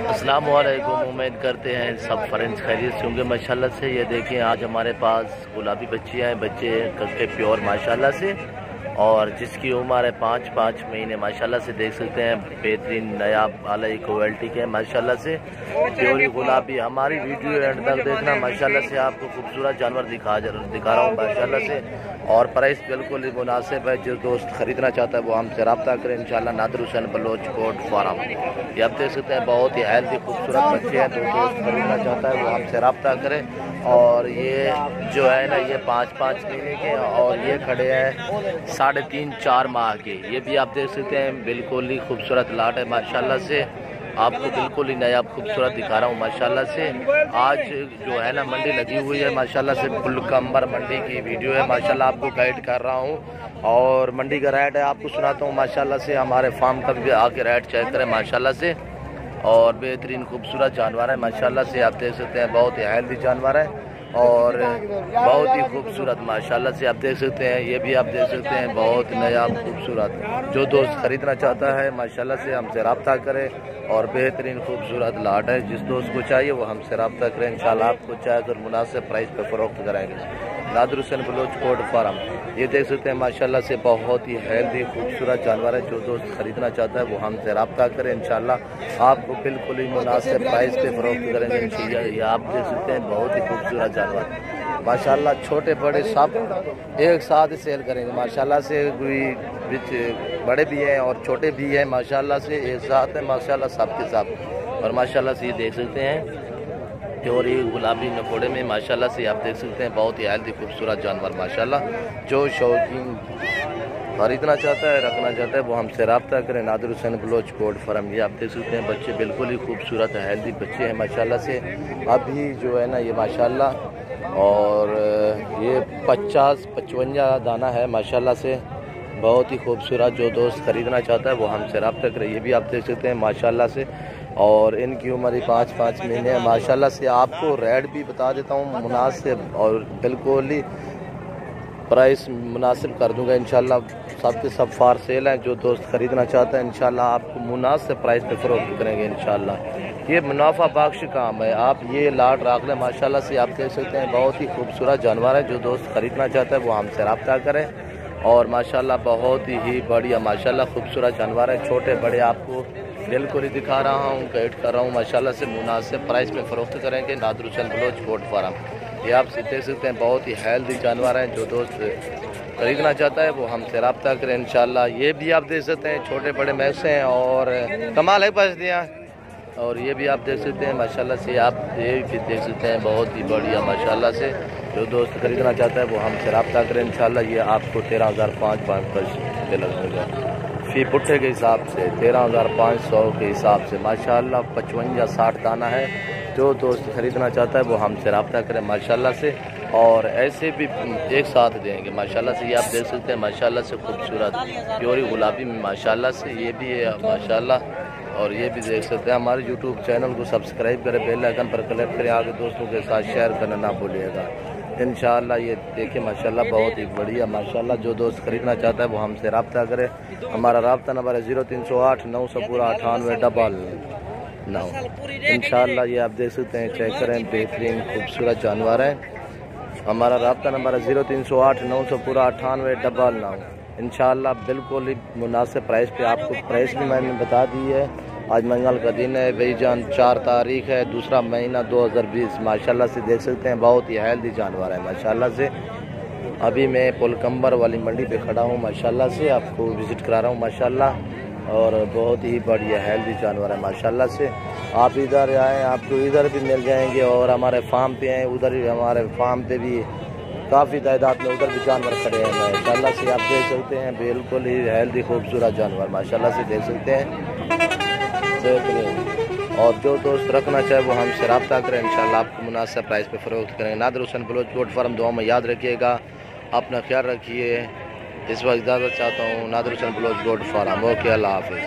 السلام علیکم، امید کرتے ہیں سب فرینڈز خیریت سے ہوں گے ماشاءاللہ سے۔ یہ دیکھیں آج ہمارے پاس گلابی بچیاں ہیں، بچے ککے پیور ماشاءاللہ سے، اور جس کی عمر ہے 5 مہینے ماشاءاللہ سے۔ دیکھ سکتے ہیں بہترین نیا اعلی کوالٹی کے ماشاءاللہ سے پیوری گلابی۔ ہماری ویڈیو اینڈ تک دیکھنا ماشاءاللہ سے، آپ کو خوبصورت جانور دکھا رہا ہوں ماشاءاللہ سے، اور پرائس بالکل ہی مناسب ہے۔ جو دوست خریدنا چاہتا ہے وہ ہم سے رابطہ کریں انشاءاللہ۔ نادر حسین بلوچ کوٹ فارم، یہ آپ دیکھ سکتے ہیں بہت ہی ہیلدی خوبصورت بچے ہیں۔ جو دوست خریدنا چاہتا ہے وہ ہم سے رابطہ کریں۔ اور یہ جو ہے نا یہ 5 مہینے کے، اور یہ کھڑے ہیں 3.5-4 ماہ کے۔ یہ بھی آپ دیکھ سکتے ہیں بالکل ہی خوبصورت لاٹ ہے ماشاءاللہ سے۔ آپ کو بالکل ہی نیا خوبصورت دکھا رہا ہوں ماشاءاللہ سے۔ آج جو ہے نا منڈی لگی ہوئی ہے ماشاءاللہ سے، پلکمبر منڈی کی ویڈیو ہے ماشاءاللہ، آپ کو گائیڈ کر رہا ہوں، اور منڈی کا ریٹ ہے آپ کو سناتا ہوں ماشاءاللہ سے۔ ہمارے فارم کا بھی آ کے ریٹ چیک کریں ماشاءاللہ سے، اور بہترین خوبصورت جانور ہے ماشاءاللہ سے۔ آپ دیکھ سکتے ہیں بہت ہی ہیلدی جانور ہے، اور بہت ہی خوبصورت ماشاءاللہ سے۔ آپ دیکھ سکتے ہیں یہ بھی آپ دیکھ سکتے ہیں بہت نیا خوبصورت۔ جو دوست خریدنا چاہتا ہے ماشاءاللہ سے ہم سے رابطہ کرے، اور بہترین خوبصورت لاٹ ہے۔ جس دوست کو چاہیے وہ ہم سے رابطہ کریں انشاءاللہ، آپ کو چاہے کر مناسب پرائس پہ فروخت کریں گے۔ نادر حسین بلوچ کوٹ فارم، یہ دیکھ سکتے ہیں ماشاءاللہ سے بہت ہی ہیلدی خوبصورت جانور ہے۔ جو دوست خریدنا چاہتا ہے وہ ہم سے رابطہ کریں انشاءاللہ، آپ کو بالکل ہی مناسب پرائس پہ فروخت کریں گے انشاءاللہ۔ یہ آپ دیکھ سکتے ہیں بہت ہی خوبصورت جانور ماشاءاللہ، چھوٹے بڑے سب ایک ساتھ سیل کریں گے ماشاءاللہ سے۔ کوئی بڑے بھی ہیں اور چھوٹے بھی ہیں ماشاءاللہ سے، ایک ساتھ ہیں ماشاءاللہ سب کے ساتھ۔ اور ماشاءاللہ سے یہ دیکھ سکتے ہیں پیوری گلابی نکوڑے میں ماشاءاللہ سے، آپ دیکھ سکتے ہیں بہت ہی ہیلدی خوبصورت جانور ماشاءاللہ۔ جو شوقین خریدنا چاہتا ہے رکھنا چاہتا ہے وہ ہم سے رابطہ کریں۔ نادر حسین بلوچ کوٹ فارم، یہ آپ دیکھ سکتے ہیں بچے بالکل ہی خوبصورت ہیلدی بچے ہیں ماشاءاللہ سے۔ ابھی جو ہے نا یہ ماشاءاللہ، اور یہ 50-55 دانہ ہے ماشاءاللہ سے، بہت ہی خوبصورت۔ جو دوست خریدنا چاہتا ہے وہ ہم سے رابطہ کرے۔ یہ بھی آپ دیکھ سکتے ہیں ماشاءاللہ سے، اور ان کی عمر 5 مہینے ہے ماشاءاللہ سے۔ آپ کو ریٹ بھی بتا دیتا ہوں مناسب، اور بالکل ہی پرائس مناسب کر دوں گا انشاءاللہ۔ سب کے سب فار سیل ہیں۔ جو دوست خریدنا چاہتا ہے انشاءاللہ آپ کو مناسب پرائس پہ فروخت کریں گے انشاءاللہ۔ یہ منافع بخش کام ہے، آپ یہ لاٹ رکھ لیں ماشاءاللہ سے۔ آپ دیکھ سکتے ہیں بہت ہی خوبصورت جانور ہے۔ جو دوست خریدنا چاہتا ہے وہ ہم سے رابطہ کریں، اور ماشاءاللہ بہت ہی بڑھیا ماشاءاللہ خوبصورت جانور ہے۔ چھوٹے بڑے آپ کو بالکل ہی دکھا رہا ہوں، گائیڈ کر رہا ہوں ماشاءاللہ سے، مناسب پرائس میں فروخت کریں گے۔ نادر حسین بلوچ کوٹ فارم، یہ آپ سے دیکھ سکتے ہیں بہت ہی ہیلدی جانور ہیں۔ جو دوست خریدنا چاہتا ہے وہ ہم سے رابطہ کریں انشاءاللہ۔ یہ بھی آپ دیکھ سکتے ہیں چھوٹے بڑے میکس ہیں، اور کمال ہے پاس دیا، اور یہ بھی آپ دیکھ سکتے ہیں ماشاءاللہ سے۔ آپ یہ بھی دیکھ سکتے ہیں بہت ہی بڑھیا ماشاءاللہ سے۔ جو دوست خریدنا چاہتا ہے وہ ہم سے رابطہ کریں انشاءاللہ۔ یہ آپ کو 13,500 لگے گا فی پٹھے کے حساب سے، 13,500 کے حساب سے ماشاءاللہ۔ 55-60 دانہ ہے۔ جو دوست خریدنا چاہتا ہے وہ ہم سے رابطہ کریں ماشاءاللہ سے، اور ایسے بھی ایک ساتھ دیں گے ماشاءاللہ سے۔ یہ آپ دیکھ سکتے ہیں ماشاءاللہ سے خوبصورت پیوری گلابی میں ماشاءاللہ سے، یہ بھی ہے ماشاءاللہ۔ اور یہ بھی دیکھ سکتے ہیں ہمارے یوٹیوب چینل کو سبسکرائب کریں، بیل آئیکن پر کلک کریں، آگے دوستوں کے ساتھ شیئر کرنا نہ بھولیے گا انشاءاللہ۔ یہ دیکھیں ماشاءاللہ بہت ہی بڑھیا ماشاءاللہ۔ جو دوست خریدنا چاہتا ہے وہ ہم سے رابطہ کرے۔ ہمارا رابطہ نمبر ہے 0308-998 انشاءاللہ۔ یہ آپ دیکھ سکتے ہیں، چیک کریں، بہترین خوبصورت جانور ہیں۔ ہمارا رابطہ نمبر ہے 0308-998 انشاءاللہ۔ بالکل ہی مناسب پرائس پہ، آپ کو پرائس بھی میں نے بتا دی ہے۔ آج منگل کا دن ہے بھائی جان، 4 تاریخ ہے 2واں مہینہ 2020 ماشاءاللہ سے۔ دیکھ سکتے ہیں بہت ہی ہیلدی جانور ہے ماشاءاللہ سے۔ ابھی میں پلکمبر والی منڈی پہ کھڑا ہوں ماشاءاللہ سے، آپ کو وزٹ کرا رہا ہوں ماشاءاللہ، اور بہت ہی بڑھیا ہیلدی جانور ہے ماشاءاللہ سے۔ آپ ادھر آئیں، آپ کو ادھر بھی مل جائیں گے، اور ہمارے فارم پہ ہیں ادھر بھی، ہمارے فارم پہ بھی کافی تعداد میں ادھر بھی جانور کھڑے ہیں ماشاءاللہ سے۔ آپ دیکھ سکتے ہیں بالکل ہی ہیلدی خوبصورت جانور ماشاءاللہ سے دیکھ سکتے ہیں۔ اور جو دوست رکھنا چاہے وہ ہم سے رابطہ کریں انشاءاللہ، آپ کو مناسب پرائس پہ فروخت کریں۔ نادر حسین بلوچ کوٹ فارم، دعا میں یاد رکھیے گا، اپنا خیال رکھیے۔ اس وقت اجازت چاہتا ہوں، نادر حسین بلوچ کوٹ فارم، اوکے، اللہ حافظ۔